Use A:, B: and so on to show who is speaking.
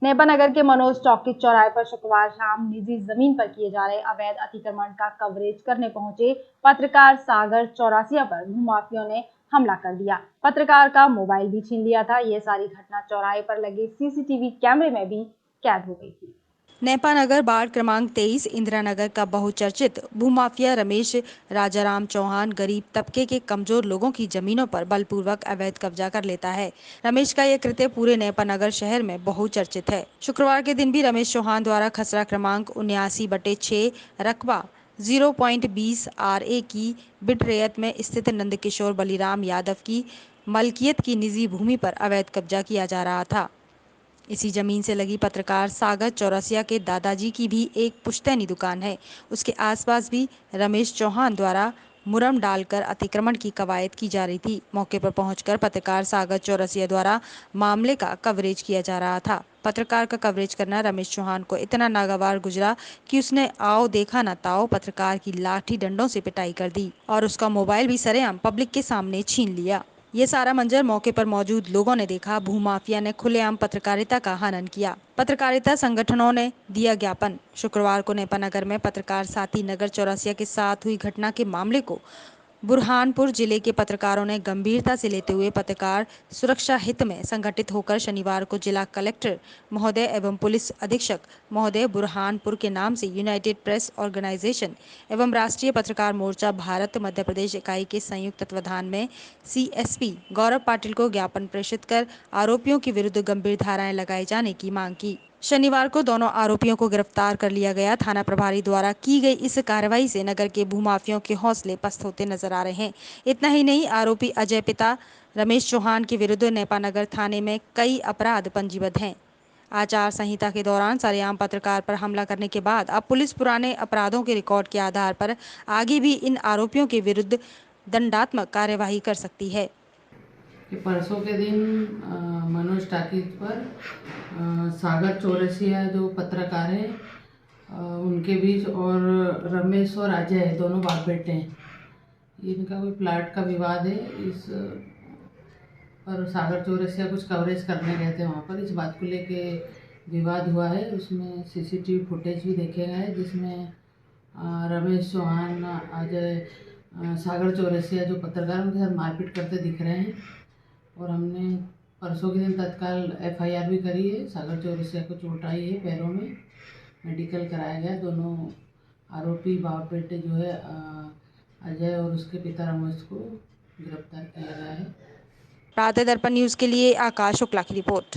A: Nipah नगर के Manoj talkies चौराहे पर शुक्रवार शाम निजी जमीन पर किए जा रहे अवैध अतिक्रमण का कवरेज करने पहुंचे पत्रकार सागर चौरसिया पर भूमाफियों ने हमला कर दिया। पत्रकार का मोबाइल भी छीन लिया था। ये सारी घटना चौराहे पर लगे सीसीटीवी कैमरे में भी कैद हो गई थी।
B: नेपा नगर वार्ड क्रमांक 23 इंदिरा नगर का बहुचर्चित भूमाफिया रमेश राजाराम चौहान गरीब तबके के कमजोर लोगों की जमीनों पर बलपूर्वक अवैध कब्जा कर लेता है। रमेश का यह कृत्य पूरे नेपा नगर शहर में बहुचर्चित है। शुक्रवार के दिन भी रमेश चौहान द्वारा खसरा क्रमांक 79/6 रकबा 0.20 RA की बिट रेयत में स्थित नंदकिशोर बलिराम यादव की मलकियत की निजी भूमि पर अवैध कब्जा किया जा रहा था। इसी जमीन से लगी पत्रकार सागर चौरसिया के दादाजी की भी एक पुश्तैनी दुकान है। उसके आसपास भी रमेश चौहान द्वारा मुरम डालकर अतिक्रमण की कवायद की जा रही थी। मौके पर पहुंचकर पत्रकार सागर चौरसिया द्वारा मामले का कवरेज किया जा रहा था। पत्रकार का कवरेज करना रमेश चौहान को इतना नागवार गुजरा कि उसने आओ देखा न ताओ पत्रकार की लाठी डंडों से पिटाई कर दी और उसका मोबाइल भी सरेआम पब्लिक के सामने छीन लिया। ये सारा मंजर मौके पर मौजूद लोगों ने देखा। भूमाफिया ने खुलेआम पत्रकारिता का हनन किया। पत्रकारिता संगठनों ने दिया ज्ञापन। शुक्रवार को नेपा नगर में पत्रकार साथी नगर चौरसिया के साथ हुई घटना के मामले को बुरहानपुर जिले के पत्रकारों ने गंभीरता से लेते हुए पत्रकार सुरक्षा हित में संगठित होकर शनिवार को जिला कलेक्टर महोदय एवं पुलिस अधीक्षक महोदय बुरहानपुर के नाम से यूनाइटेड प्रेस ऑर्गेनाइजेशन एवं राष्ट्रीय पत्रकार मोर्चा भारत मध्य प्रदेश इकाई के संयुक्त तत्वाधान में CSP गौरव पाटिल को ज्ञापन प्रेषित कर आरोपियों के विरुद्ध गंभीर धाराएं लगाए जाने की मांग की। शनिवार को दोनों आरोपियों को गिरफ्तार कर लिया गया। थाना प्रभारी द्वारा की गई इस कार्रवाई से नगर के भूमाफियों के हौसले पस्त होते नजर आ रहे हैं। इतना ही नहीं, आरोपी अजय पिता रमेश चौहान के विरुद्ध नेपा नगर थाने में कई अपराध पंजीबद्ध हैं। आचार संहिता के दौरान सरेआम पत्रकार पर हमला करने के बाद अब पुलिस पुराने अपराधों के रिकॉर्ड के आधार पर आगे भी इन आरोपियों के विरुद्ध दंडात्मक कार्यवाही कर सकती है।
C: कि परसों के दिन मनोज टाकीज पर सागर चौरसिया जो पत्रकार है उनके बीच और रमेश और अजय दोनों बाप बेटे हैं। इनका कोई प्लाट का विवाद है। इस पर सागर चौरसिया कुछ कवरेज करने गए थे वहाँ पर। इस बात को लेके विवाद हुआ है। उसमें CCTV फुटेज भी देखे गए जिसमें रमेश चौहान अजय सागर चौरसिया जो पत्रकार उनके साथ मारपीट करते दिख रहे हैं। और हमने परसों के दिन तत्काल FIR भी करी है। सागर चौरसिया को चोट आई है पैरों में, मेडिकल कराया गया। दोनों आरोपी बाप बेटे जो है अजय और उसके पिता रमेश को गिरफ्तार किया गया है।
B: प्रातः दर्पण न्यूज के लिए आकाश शुक्ला की रिपोर्ट।